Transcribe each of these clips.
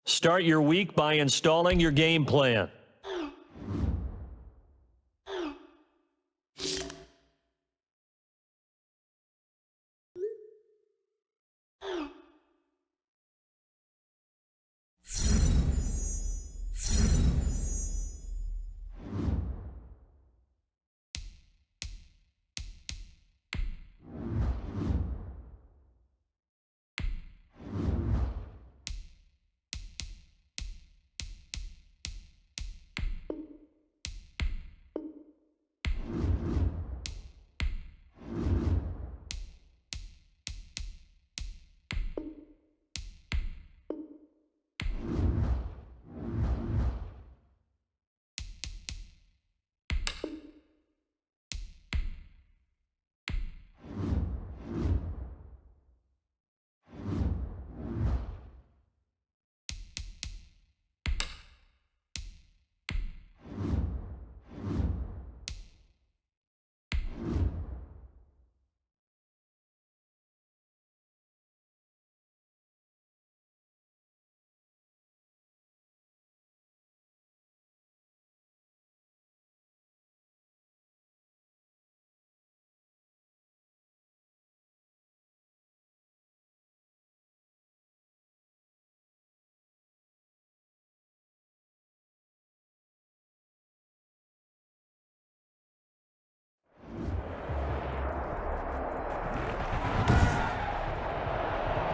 Start your week by installing your game plan.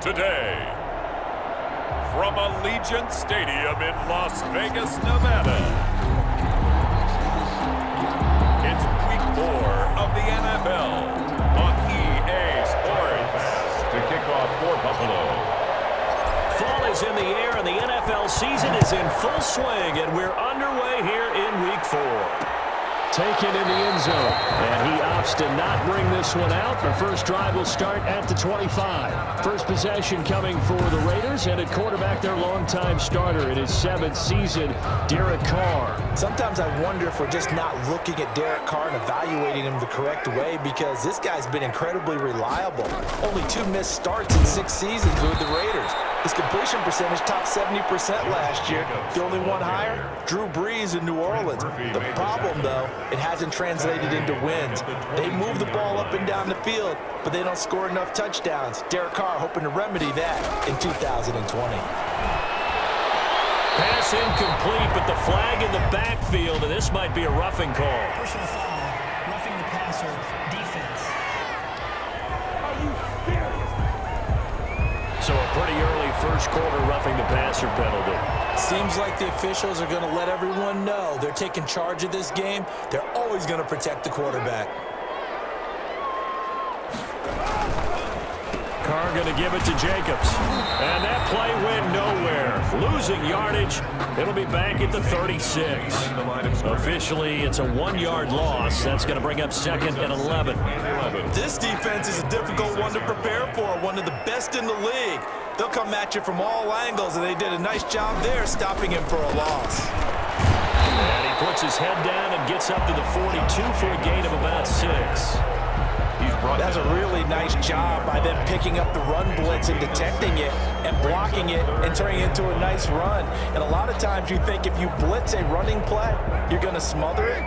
Today, from Allegiant Stadium in Las Vegas, Nevada, it's Week 4 of the NFL on EA Sports. To kick off for Buffalo. Fall is in the air and the NFL season is in full swing, and we're underway here in Week 4. Taken in the end zone, and he opts to not bring this one out. The first drive will start at the 25. First possession coming for the Raiders, and at quarterback, their longtime starter in his 7th season, Derek Carr. Sometimes I wonder if we're just not looking at Derek Carr and evaluating him the correct way, because this guy's been incredibly reliable. Only 2 missed starts in 6 seasons with the Raiders. His completion percentage topped 70% last year. The only one higher, Drew Brees in New Orleans. The problem, though, it hasn't translated into wins. They move the ball up and down the field, but they don't score enough touchdowns. Derek Carr hoping to remedy that in 2020. Pass incomplete, but the flag in the backfield, and this might be a roughing call. Personal foul, roughing the passer, defense. So a pretty early first quarter roughing the passer penalty. Seems like the officials are going to let everyone know they're taking charge of this game. They're always going to protect the quarterback. Carr going to give it to Jacobs. And that play went nowhere. Losing yardage. It'll be back at the 36. Officially, it's a 1-yard loss. That's going to bring up 2nd and 11. This defense is a difficult one to prepare for, one of the best in the league. They'll come at you from all angles, and they did a nice job there stopping him for a loss. And he puts his head down and gets up to the 42 for a gain of about 6. That's a really nice job by them picking up the run blitz and detecting it and blocking it and turning it into a nice run. And a lot of times you think if you blitz a running play, you're going to smother it.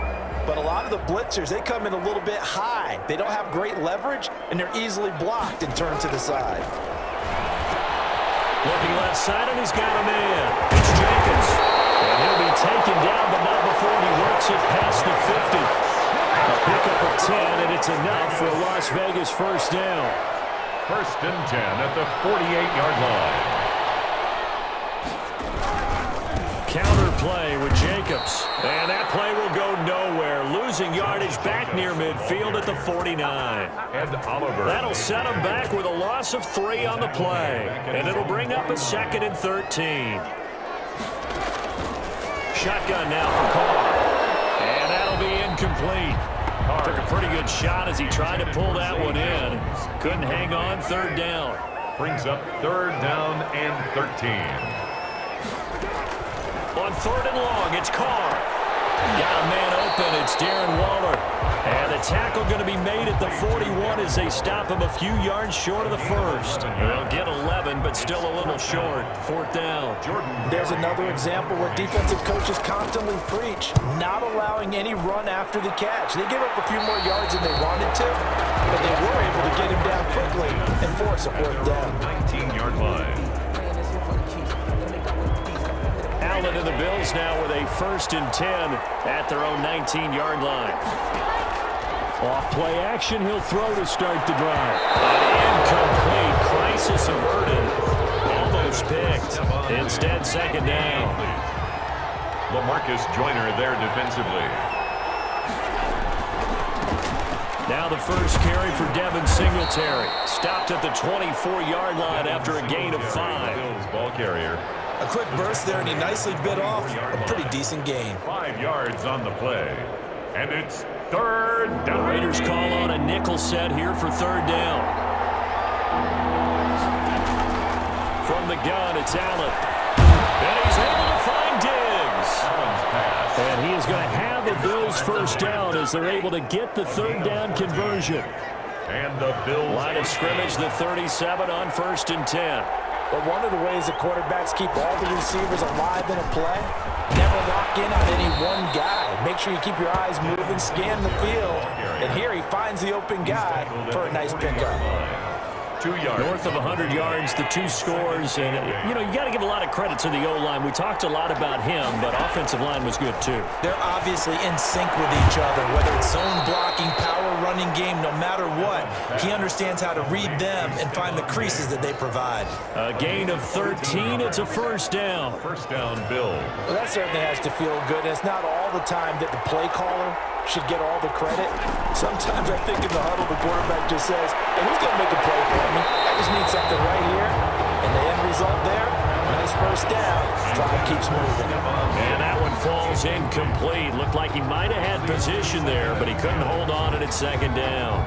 But a lot of the blitzers, they come in a little bit high. They don't have great leverage, and they're easily blocked and turned to the side. Looking left side, and he's got a man. It's Jacobs. And he'll be taken down, but not before he works it past the 50. A pickup of 10, and it's enough for a Las Vegas first down. 1st and 10 at the 48-yard line. Counter play with Jacobs. And that play will go nowhere. Losing yardage back near midfield at the 49. Ed Oliver. That'll set him back with a loss of 3 on the play. And it'll bring up a 2nd and 13. Shotgun now for Carr. And that'll be incomplete. Took a pretty good shot as he tried to pull that one in. Couldn't hang on. 3rd down. Brings up 3rd down and 13. On 3rd and long, it's Carr. Got a man open. It's Darren Waller. And the tackle going to be made at the 41 as they stop him a few yards short of the first. They'll get 11, but still a little short. Fourth down. There's another example where defensive coaches constantly preach, not allowing any run after the catch. They give up a few more yards than they wanted to, but they were able to get him down quickly and force a fourth down. 19-yard line. Allen and the Bills now with a 1st and 10 at their own 19-yard line. Off play action, he'll throw to start the drive. An incomplete, crisis averted, almost picked. Instead, 2nd down. LaMarcus Joyner there defensively. Now the first carry for Devin Singletary. Stopped at the 24-yard line after a gain of 5. Bills ball carrier. A quick burst there, and he nicely bit off a pretty decent gain. 5 yards on the play. And it's 3rd down. The Raiders call on a nickel set here for 3rd down. From the gun, it's Allen. And he's able to find Diggs. Allen's pass. And he is going to have the Bills' 1st down as they're able to get the 3rd down conversion. And the Bills. Line of scrimmage, the 37 on 1st and 10. But one of the ways that quarterbacks keep all the receivers alive in a play, never lock in on any one guy. Make sure you keep your eyes moving, scan the field. And here he finds the open guy for a nice pickup. 2 yards. North of 100 yards, the 2 scores. And, you know, you got to give a lot of credit to the O-line. We talked a lot about him, but offensive line was good, too. They're obviously in sync with each other, whether it's zone blocking, power running game, no matter what. He understands how to read them and find the creases that they provide. A gain of 13. It's a 1st down. 1st down, Bills. Well, that certainly has to feel good. And it's not all the time that the play caller should get all the credit. Sometimes I think in the huddle, the quarterback just says, hey, who's going to make a play for me? I just need something right here. And the end result there, nice 1st down. Drive keeps moving. And that one falls incomplete. Looked like he might have had position there, but he couldn't hold on at 2nd down.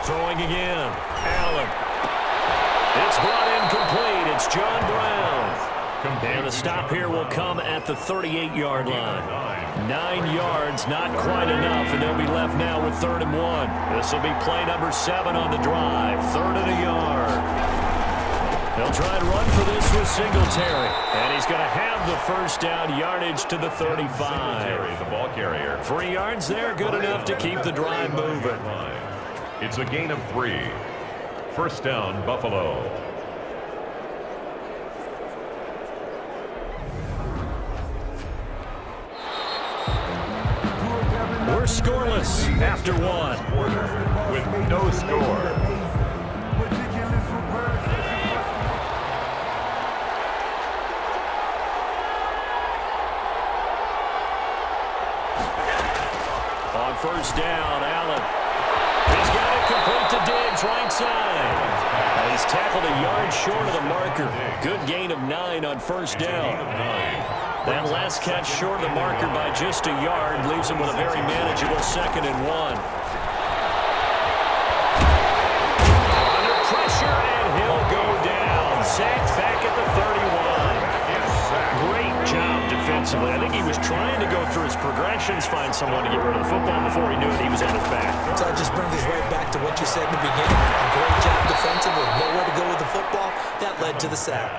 Throwing again. Allen. It's brought incomplete. It's John Brown. And the stop here will come at the 38-yard line. 9 yards, not quite enough, and they'll be left now with 3rd and 1. This will be play number 7 on the drive. 3rd and a yard. They'll try and run for this with Singletary. And he's going to have the 1st down, yardage to the 35. Singletary, the ball carrier. 3 yards there, good enough to keep the drive moving. It's a gain of 3. 1st down, Buffalo. We're scoreless after 1. With no score. On 1st down, Allen. He's got it complete to Diggs, right side. And he's tackled a yard short of the marker. Good gain of 9 on 1st down. That last catch short of the marker by just a yard leaves him with a very manageable 2nd and 1. Under pressure, and he'll go down. Sacked back at the 31. Great job defensively. I think he was trying to go through his progressions, find someone to get rid of the football before he knew it. He was on his back. So that just brings us right back to what you said in the beginning. A great job defensively. Nowhere to go with the football. That led to the sack.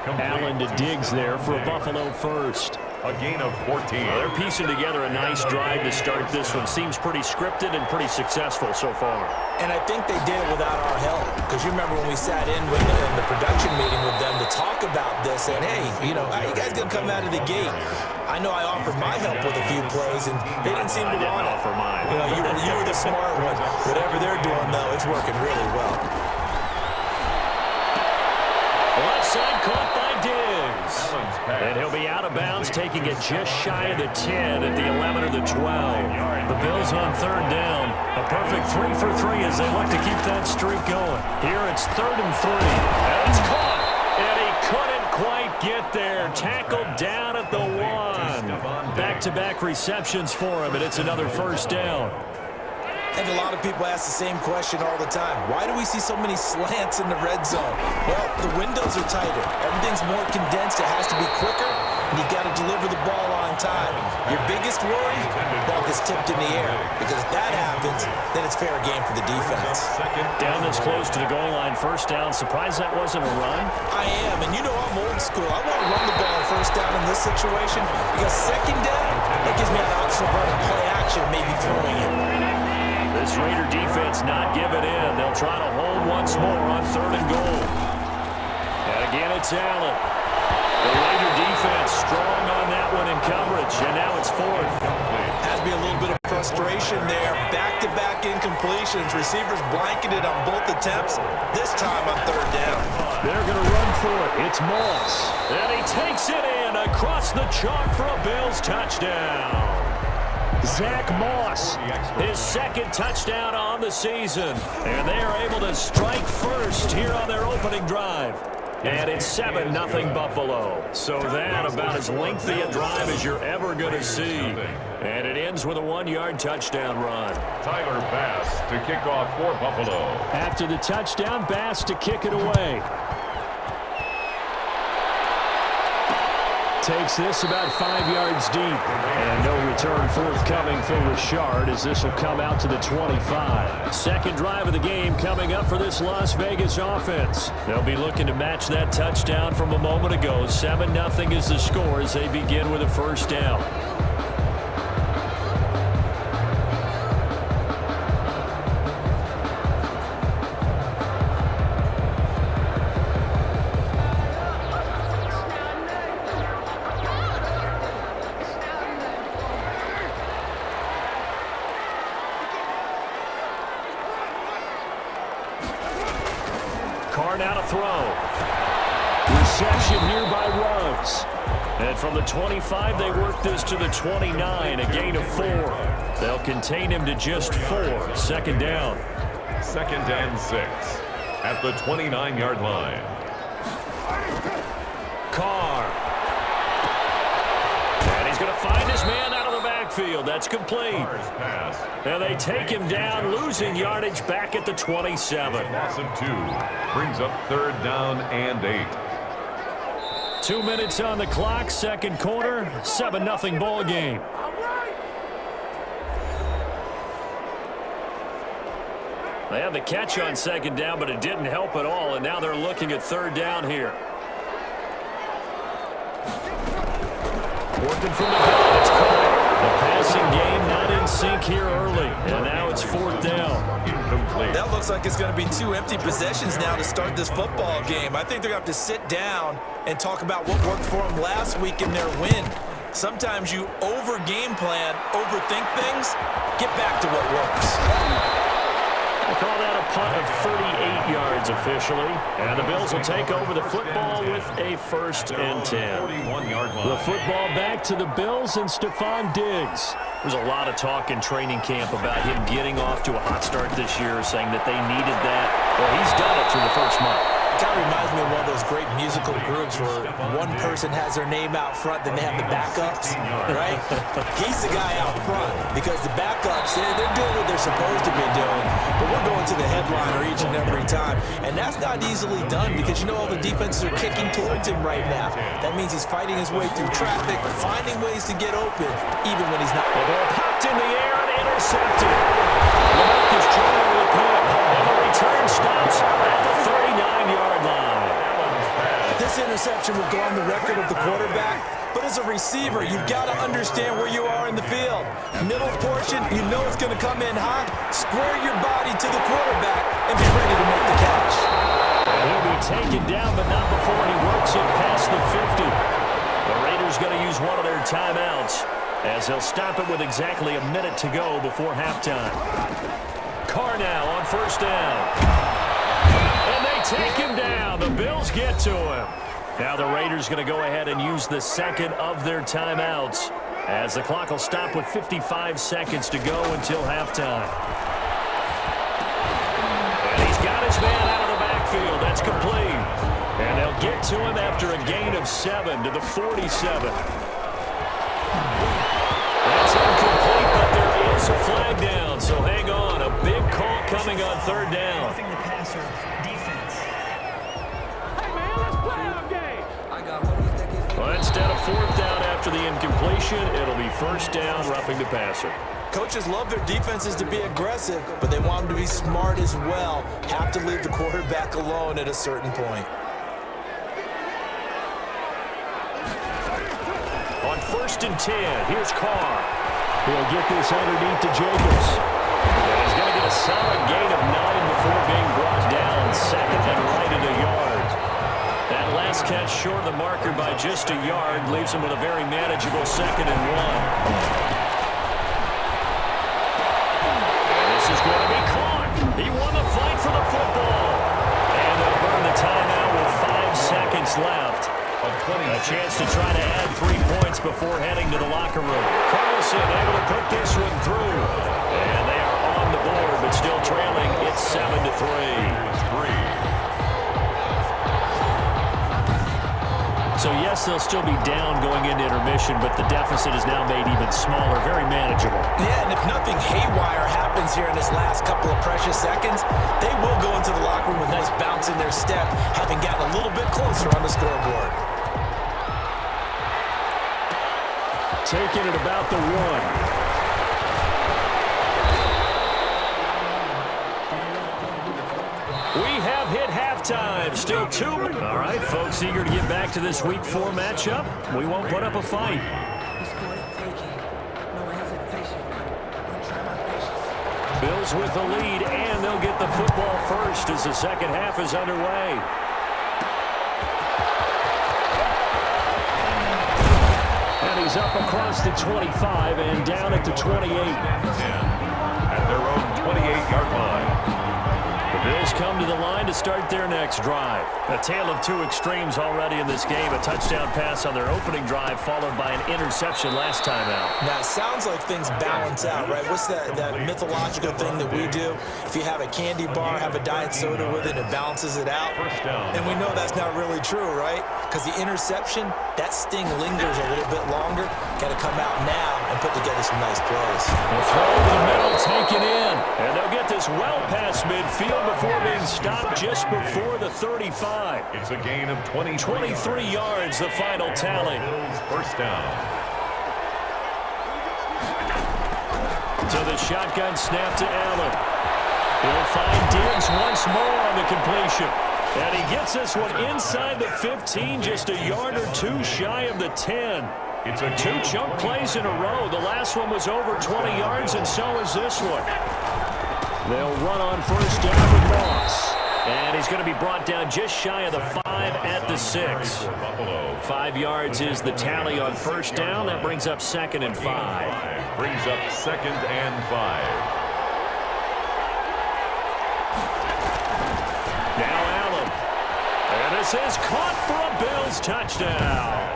Allen to Diggs there for a Buffalo 1st. A gain of 14. They're piecing together a nice drive to start this one. Seems pretty scripted and pretty successful so far. And I think they did it without our help. Because you remember when we sat in with the production meeting with them to talk about this, and hey, you know, how you guys gonna come out of the gate? I know I offered my help with a few plays, and they didn't seem to want it. Offer mine. You know, you were the smart one. Whatever they're doing, though, it's working really well. Left side caught by Diggs. And he'll be out of bounds, taking it just shy of the 10 at the 11 or the 12. The Bills on 3rd down. A perfect 3 for 3 as they look to keep that streak going. Here it's 3rd and 3. And it's caught. And he couldn't quite get there. Tackled down at the 1. Back-to-back receptions for him, and it's another 1st down. I think a lot of people ask the same question all the time. Why do we see so many slants in the red zone? Well, the windows are tighter. Everything's more condensed. It has to be quicker, and you've got to deliver the ball on time. Your biggest worry? Ball gets tipped in the air, because if that happens, then it's fair game for the defense. Down this close to the goal line, first down. Surprised that wasn't a run? I am, and you know I'm old school. I want to run the ball on first down in this situation, because second down, that gives me an option of running play action, maybe throwing it. This Raider defense not giving in. They'll try to hold once more on 3rd and goal. And again, it's Allen. The Raider defense strong on that one in coverage, and now it's 4th. Has to be a little bit of frustration there. Back-to-back incompletions. Receivers blanketed on both attempts, this time on 3rd down. They're going to run for it. It's Moss. And he takes it in across the chalk for a Bills touchdown. Zach Moss, his 2nd touchdown on the season. And they are able to strike first here on their opening drive. And it's 7-0 Buffalo. So that about as lengthy a drive as you're ever going to see. And it ends with a 1-yard touchdown run. Tyler Bass to kick off for Buffalo. After the touchdown, Bass to kick it away. Takes this about 5 yards deep. And no return forthcoming for Richard as this will come out to the 25. Second drive of the game coming up for this Las Vegas offense. They'll be looking to match that touchdown from a moment ago. 7-0 is the score as they begin with a first down. Now to throw. Reception here by Ruggs. And from the 25, they work this to the 29, a gain of 4. They'll contain him to just 4. Second down. 2nd and 6 at the 29-yard line. Carr. And he's going to find his man out of the backfield. That's complete. And they take him down, losing yardage back at the 27. Loss of 2 brings up 3rd down and 8. 2 minutes on the clock, second quarter, 7-0 ball game. They had the catch on second down, but it didn't help at all, and now they're looking at 3rd down here. Working from the gun, it's caught. The passing game not in sync here early, and now it's 4th down. Incomplete. That looks like it's going to be 2 empty possessions now to start this football game. I think they're going to have to sit down and talk about what worked for them last week in their win. Sometimes you over-game plan, overthink things, get back to what works. I call that a punt of 38 yards officially. And the Bills will take over the football with a 1st and 10. The football back to the Bills and Stephon Diggs. There's a lot of talk in training camp about him getting off to a hot start this year, saying that they needed that. Well, he's done it through the first month. It kind of reminds me of one of those great musical groups where one person has their name out front, then they have the backups, right? He's the guy out front because the backups, they're doing what they're supposed to be doing, but we're going to the headliner each and every time, and that's not easily done because you know all the defenses are kicking towards him right now. That means he's fighting his way through traffic, finding ways to get open, even when he's not. The ball popped in the air and intercepted. Lamarcus Joyner with the pick, and the return stops at the 39-yard line. This interception will go on the record of the quarterback, but as a receiver, you've got to understand where you are in the field. Middle portion, you know it's going to come in hot. Square your body to the quarterback and be ready to make the catch. And he'll be taken down, but not before he works it past the 50. The Raiders going to use one of their timeouts as they'll stop it with exactly a minute to go before halftime. Carr now on first down. And they take him down. The Bills get to him. Now the Raiders going to go ahead and use the second of their timeouts as the clock will stop with 55 seconds to go until halftime. And he's got his man out of the backfield. That's complete. And they'll get to him after a gain of 7 to the 47. That's incomplete, but there is a flag down, so hang on. A nothing on third down. Roughing the passer, defense. Hey, man, let's play our game. Well, instead of fourth down after the incompletion, it'll be first down, roughing the passer. Coaches love their defenses to be aggressive, but they want them to be smart as well. Have to leave the quarterback alone at a certain point. On 1st and 10, here's Carr. He'll get this underneath to Jacobs. And he's going to get a solid gain of 9 before being brought down, second and right at a yard. That last catch short of the marker by just a yard leaves him with a very manageable 2nd and 1. This is going to be caught. He won the fight for the football. And they'll burn the timeout with 5 seconds left. A chance to try to add 3 points before heading to the locker room. Carlson able to put this one through. And they are on the board, but still trailing. It's 7-3. So, yes, they'll still be down going into intermission, but the deficit is now made even smaller, very manageable. Yeah, and if nothing haywire happens here in this last couple of precious seconds, they will go into the locker room with a nice bounce in their step, having gotten a little bit closer on the scoreboard. Taking it about the 1. We have hit halftime. Still 2. All right, folks, eager to get back to this Week 4 matchup. We won't put up a fight. Bills with the lead, and they'll get the football first as the second half is underway. And he's up across the 25 and down at the 28. At their own 28-yard line. The Bills come to the line to start their next drive. A tale of 2 extremes already in this game. A touchdown pass on their opening drive followed by an interception last time out. Now, it sounds like things balance out, right? What's that mythological thing that we do? If you have a candy bar, have a diet soda with it, it balances it out. And we know that's not really true, right? Because the interception, that sting lingers a little bit longer. Got to come out now and put together some nice plays. The throw to the middle, taken in. And they'll get this well past midfield before being stopped just before the 35. It's a gain of 23 yards, the final tally. First down. So the shotgun snap to Allen. He'll find Diggs once more on the completion. And he gets this one inside the 15, just a yard or 2 shy of the 10. It's a 2 chunk plays in a row. The last one was over 20 yards, and so is this one. They'll run on first down with Moss. And he's going to be brought down just shy of the 5 at the 6. 5 yards is the tally on first down. That brings up 2nd and 5. Brings up 2nd and 5. Now Allen. And this is caught for a Bills touchdown.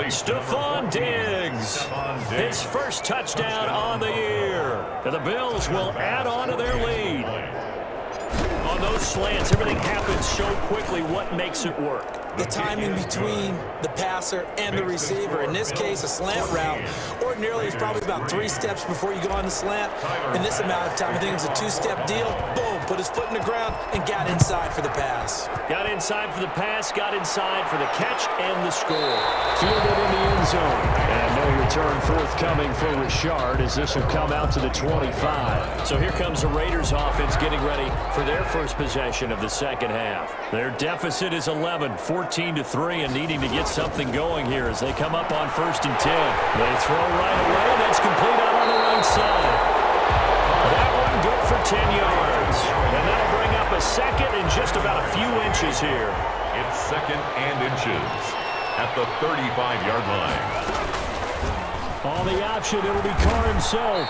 Stephon Diggs. His first touchdown on the year. And the Bills will add on to their lead. On those slants, everything happens so quickly. What makes it work? The timing between the passer and the receiver. In this case, a slant route. Ordinarily, it's probably about 3 steps before you go on the slant. In this amount of time, I think it was a 2-step deal. Boom, put his foot in the ground and got inside for the pass. Got inside for the pass, got inside for the catch and the score. Fielded in the end zone. And no return forthcoming for Richard as this will come out to the 25. So here comes the Raiders offense getting ready for their first possession of the second half. Their deficit is 11, 14-3, and needing to get something going here as they come up on 1st and 10. They throw right away. That's complete out on the right side. That one good for 10 yards. And that'll bring up a second and just about a few inches here. It's 2nd and inches at the 35-yard line. On the option, it'll be Carr himself.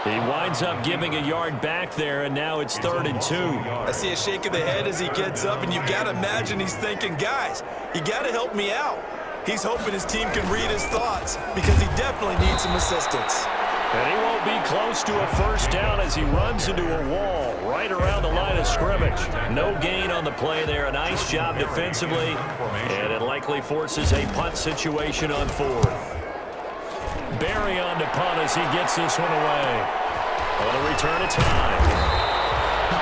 He winds up giving a yard back there, and now it's 3rd and 2. I see a shake of the head as he gets up, and you've got to imagine he's thinking, guys, you got to help me out. He's hoping his team can read his thoughts because he definitely needs some assistance. And he won't be close to a first down as he runs into a wall right around the line of scrimmage. No gain on the play there. A nice job defensively, and it likely forces a punt situation on 4th. Barry on to punt as he gets this one away. On a return of time.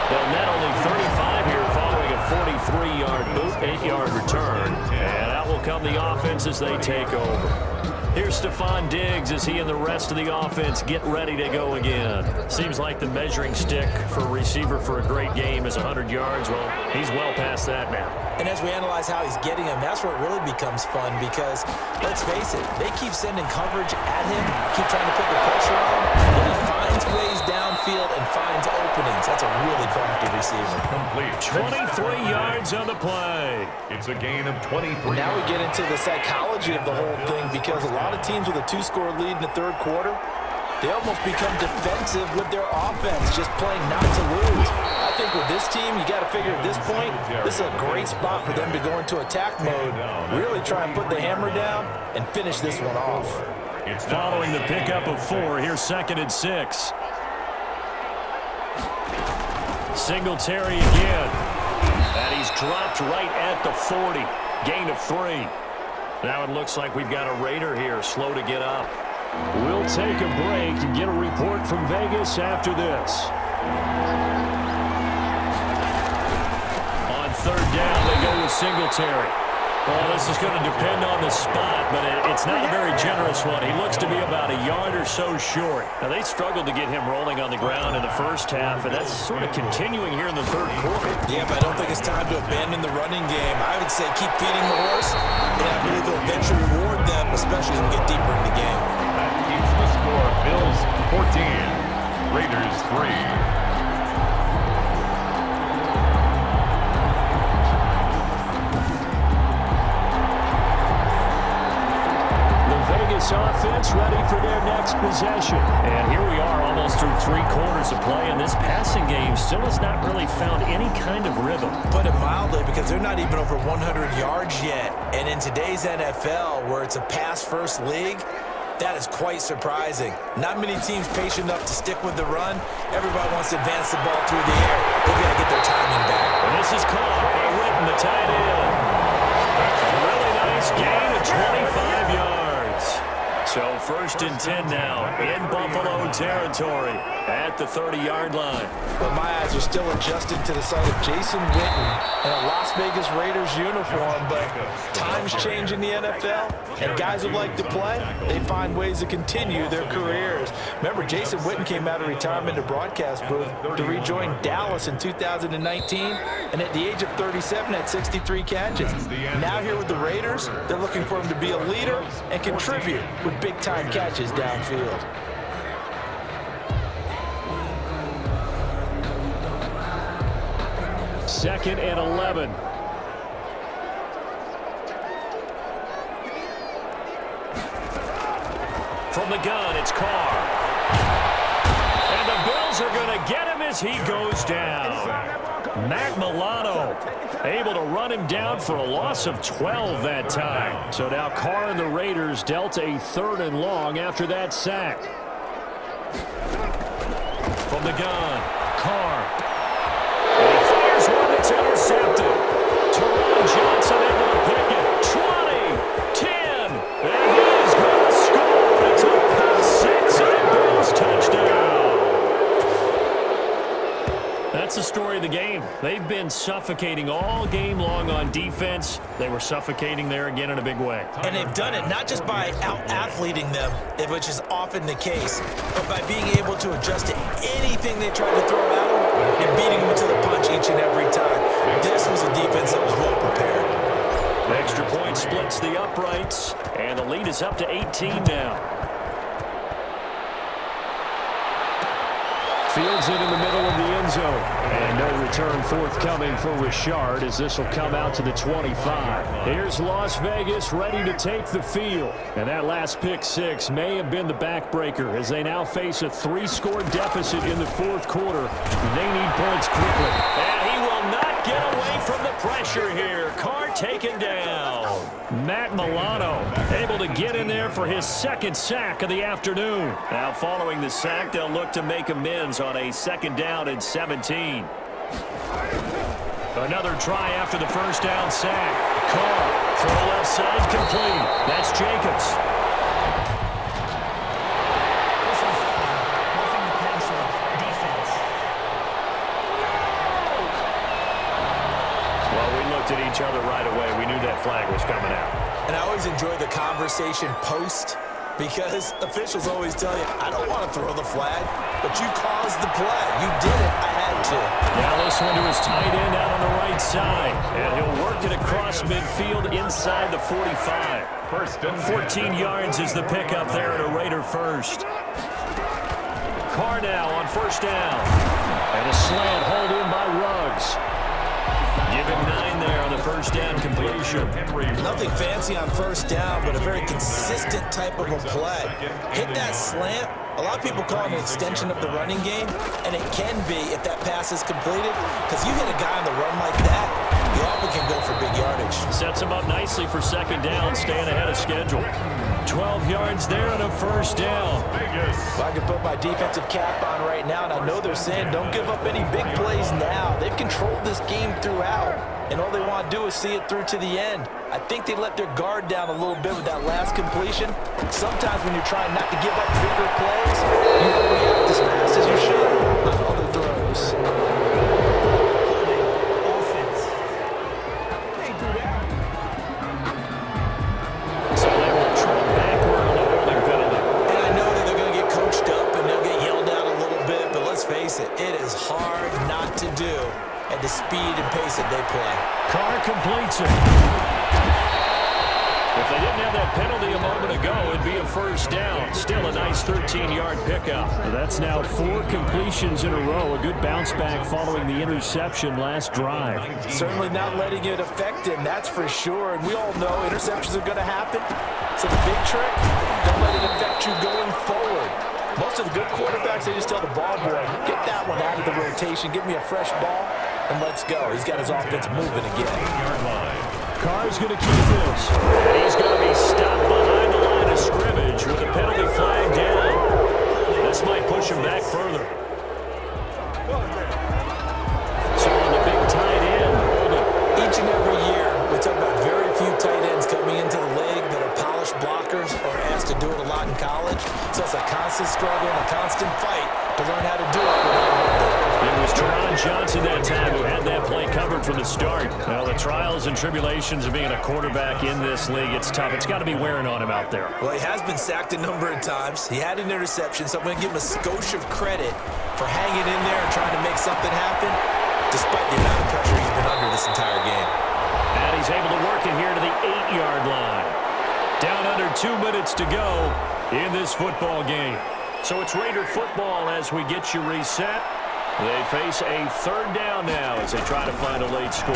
They'll net only 35 here following a 43-yard boot, 8-yard return. And out will come the offense as they take over. Here's Stephon Diggs as he and the rest of the offense get ready to go again. Seems like the measuring stick for a receiver for a great game is 100 yards. Well, he's well past that now. And as we analyze how he's getting them, that's where it really becomes fun because, let's face it, they keep sending coverage at him, keep trying to put the pressure on him, and he finds ways downfield and finds openings. That's a really crafty receiver. Complete. 23 yards on the play. It's a gain of 23. And now we get into the psychology of the whole thing because a lot of teams with a 2-score lead in the third quarter, they almost become defensive with their offense, just playing not to lose. I think with this team, you got to figure at this point, this is a great spot for them to go into attack mode, really try and put the hammer down and finish this one off. Following the pickup of 4, here's 2nd and 6. Singletary again. And he's dropped right at the 40. Gain of 3. Now it looks like we've got a Raider here, slow to get up. We'll take a break and get a report from Vegas after this. On 3rd down, they go with Singletary. Well, this is going to depend on the spot, but it's not a very generous one. He looks to be about a yard or so short. Now, they struggled to get him rolling on the ground in the first half, and that's sort of continuing here in the third quarter. Yeah, but I don't think it's time to abandon the running game. I would say keep feeding the horse, and I believe they'll eventually reward them, especially as we get deeper in the game. That keeps the score. Bills 14, Raiders 3. Offense ready for their next possession. And here we are almost through 3 quarters of play, and this passing game still has not really found any kind of rhythm. Put it mildly, because they're not even over 100 yards yet. And in today's NFL, where it's a pass-first league, that is quite surprising. Not many teams patient enough to stick with the run. Everybody wants to advance the ball through the air. They've got to get their timing back. And this is caught by Witten, the tight end. A really nice gain of 25 yards. So 1st and 10 now in Buffalo territory at the 30-yard line. But my eyes are still adjusted to the sight of Jason Witten in a Las Vegas Raiders uniform. But times change in the NFL, and guys who like to play, they find ways to continue their careers. Remember, Jason Witten came out of retirement to broadcast booth to rejoin Dallas in 2019, and at the age of 37 had 63 catches. Now here with the Raiders, they're looking for him to be a leader and contribute with big-time catches downfield. Second and 11. From the gun, it's Carr. And the Bills are going to get him as he goes down. Matt Milano able to run him down for a loss of 12 that time. So now Carr and the Raiders dealt a 3rd and long after that sack. From the gun, Carr. And he fires one that's intercepted. Teron Johnson able to pick it. 20, 10, and he is going to score. It's a pass 6 and a Bills touchdown. That's the story of the game. They've been suffocating all game long on defense. They were suffocating there again in a big way. And they've done it not just by out-athleting them, which is often the case, but by being able to adjust to anything they tried to throw at them and beating them to the punch each and every time. This was a defense that was well prepared. The extra point splits the uprights, and the lead is up to 18 now. Fields it in the middle of the end zone. And no return forthcoming for Richard as this will come out to the 25. Here's Las Vegas ready to take the field. And that last pick 6 may have been the backbreaker as they now face a 3-score deficit in the 4th quarter. They need points quickly. And he will not get away from the pressure here. Carr taken down. Matt Milano able to get in there for his 2nd sack of the afternoon. Now following the sack, they'll look to make amends on a 2nd down and 17. Another try after the 1st down sack. Carr, throw left side complete. That's Jacobs. looked at each other right away. We knew that flag was coming out. And I always enjoy the conversation post, because officials always tell you, I don't want to throw the flag, but you caused the play. You did it. I had to. Now this one to his tight end out on the right side. And he'll work it across midfield inside the 45. 14 yards is the pickup there at a Raider first. Carr now on first down. And a slant hold in by Ruggs. Give him 9 there on the first down completion. Nothing fancy on first down, but a very consistent type of a play. Hit that slant. A lot of people call it an extension of the running game, and it can be if that pass is completed, because you hit a guy on the run like that, you often can go for big yardage. Sets him up nicely for second down, staying ahead of schedule. 12 yards there on a first down. If I could put my defensive cap on right now, and I know they're saying don't give up any big plays now. They've controlled this game throughout, and all they want to do is see it through to the end. I think they let their guard down a little bit with that last completion. Sometimes when you're trying not to give up bigger plays, you don't react as fast as you should on other throws. Offense. So they will trot backward on the holding penalty. And I know that they're going to get coached up and they'll get yelled at a little bit, but let's face it, it is hard not to do at the speed and pace that they play. Carr completes it. If they didn't have that penalty a moment ago, it'd be a first down. Still a nice 13-yard pickup. That's now 4 completions in a row. A good bounce back following the interception last drive. Certainly not letting it affect him, that's for sure. And we all know interceptions are going to happen. So the big trick, don't let it affect you going forward. Most of the good quarterbacks, they just tell the ball boy, get that one out of the rotation, give me a fresh ball, and let's go. He's got his offense moving again. Carr's going to keep this. He's going to be stopped behind the line of scrimmage with a penalty flag down. This might push him back further. So on the big tight end, holding. Each and every year, we talk about very few tight ends coming into the league that are polished blockers or asked to do it a lot in college. So it's a constant struggle and a constant fight to learn how to do it. It was Teron Johnson that time who had that play covered from the start. Well, the trials and tribulations of being a quarterback in this league, it's tough. It's got to be wearing on him out there. Well, he has been sacked a number of times. He had an interception, so I'm going to give him a skosh of credit for hanging in there and trying to make something happen, despite the amount of pressure he's been under this entire game. And he's able to work it here to the 8-yard line. Down under 2 minutes to go in this football game. So it's Raider football as we get you reset. They face a third down now as they try to find a late score.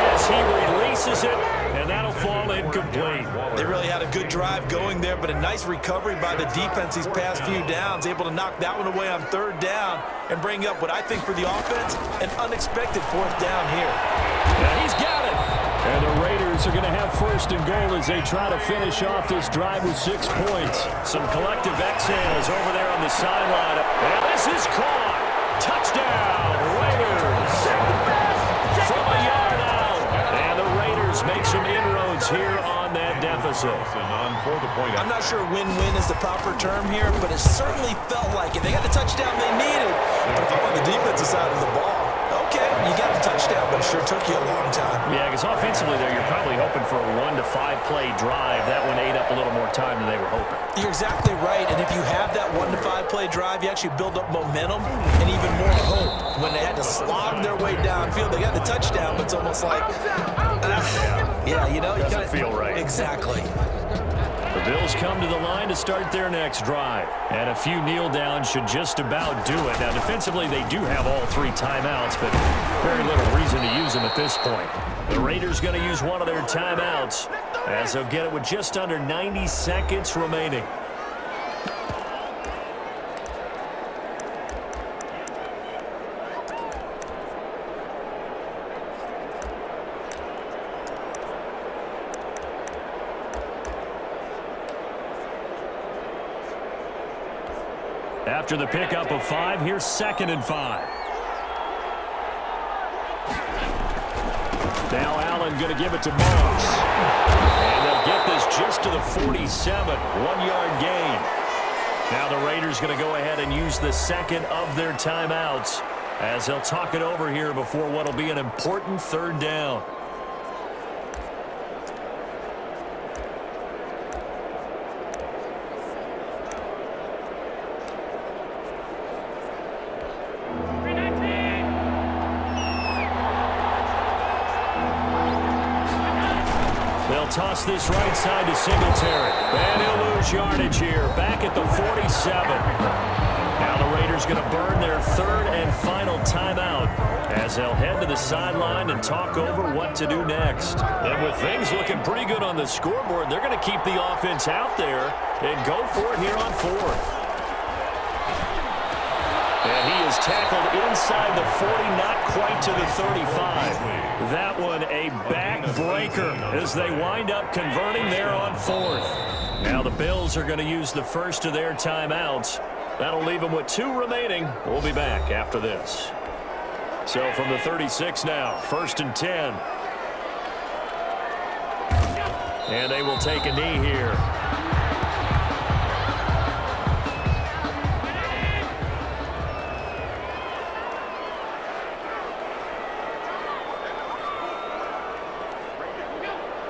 As he releases it, and that'll fall incomplete. They really had a good drive going there, but a nice recovery by the defense these past few downs, able to knock that one away on third down and bring up what I think for the offense, an unexpected fourth down here. Yeah, he's got it. And the Raiders are going to have first and goal as they try to finish off this drive with 6 points. Some collective exhales over there on the sideline. And this is caught. Touchdown, Raiders. From a yard out. And the Raiders make some inroads here on that deficit. I'm not sure win-win is the proper term here, but it certainly felt like it. They got the touchdown they needed. But if I'm on the defensive side of the ball, okay, you got the touchdown, but it sure took you a long time. Yeah, because offensively there, you're probably hoping for a 1 to 5 play drive. That one ate up a little more time than they were hoping. You're exactly right, and if you have that 1 to 5 play drive, you actually build up momentum and even more hope. When they had to slog their way downfield, they got the touchdown, but it's almost like, yeah, you know, you doesn't feel right. Exactly. The Bills come to the line to start their next drive. And a few kneel downs should just about do it. Now, defensively, they do have all 3 timeouts, but very little reason to use them at this point. The Raiders going to use one of their timeouts as they'll get it with just under 90 seconds remaining. After the pickup of 5, here's 2nd and 5. Now Allen going to give it to Moss. And they'll get this just to the 47, 1-yard gain. Now the Raiders going to go ahead and use the second of their timeouts as they'll talk it over here before what will be an important third down. They'll toss this right side to Singletary. And he'll lose yardage here, back at the 47. Now the Raiders going to burn their third and final timeout as they'll head to the sideline and talk over what to do next. And with things looking pretty good on the scoreboard, they're going to keep the offense out there and go for it here on fourth. And he is tackled inside the 40, not quite to the 35. That one a backbreaker as they wind up converting there on fourth. Now the Bills are going to use the first of their timeouts. That'll leave them with 2 remaining. We'll be back after this. So from the 36 now, 1st and 10. And they will take a knee here.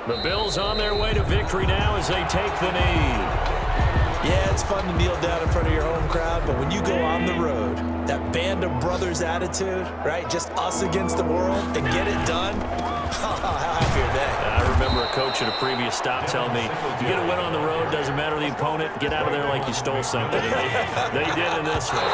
The Bills on their way to victory now as they take the knee. Yeah, it's fun to kneel down in front of your home crowd, but when you go on the road, that band of brothers attitude, right? Just us against the world and get it done. How happy are they? I remember a coach at a previous stop telling me, you get a win on the road, doesn't matter the opponent, get out of there like you stole something. And they did in this one.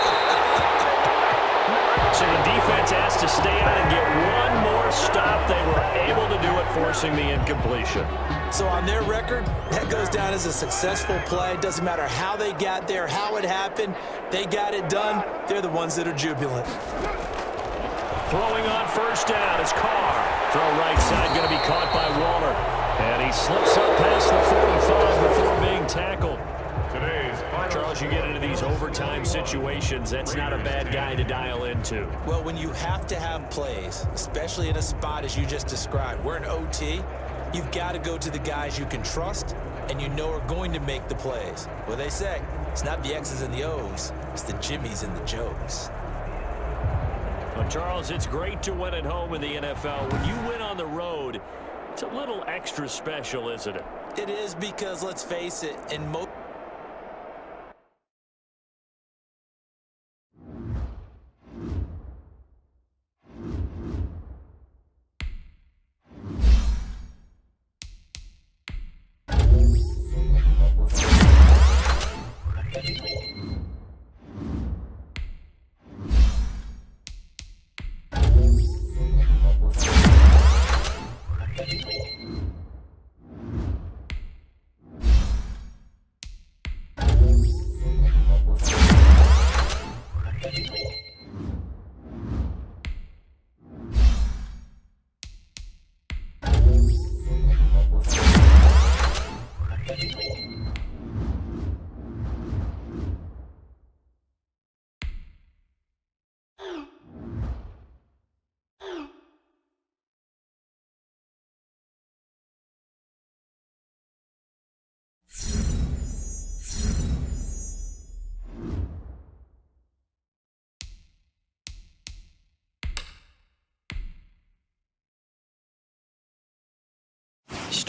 So the defense has to stay out and get one more stop. They were able to do it, forcing the incompletion. So on their record, that goes down as a successful play. Doesn't matter how they got there, how it happened. They got it done. They're the ones that are jubilant. Throwing on first down is Carr. Throw right side going to be caught by Waller. And he slips up past the 45 before being tackled. Charles, you get into these overtime situations, that's not a bad guy to dial into. Well, when you have to have plays, especially in a spot as you just described, we're in OT, you've got to go to the guys you can trust and you know are going to make the plays. Well, they say, it's not the X's and the O's, it's the Jimmies and the Joes. Well, Charles, it's great to win at home in the NFL. When you win on the road, it's a little extra special, isn't it? It is because, let's face it, in most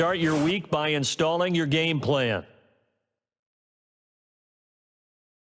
Start your week by installing your game plan.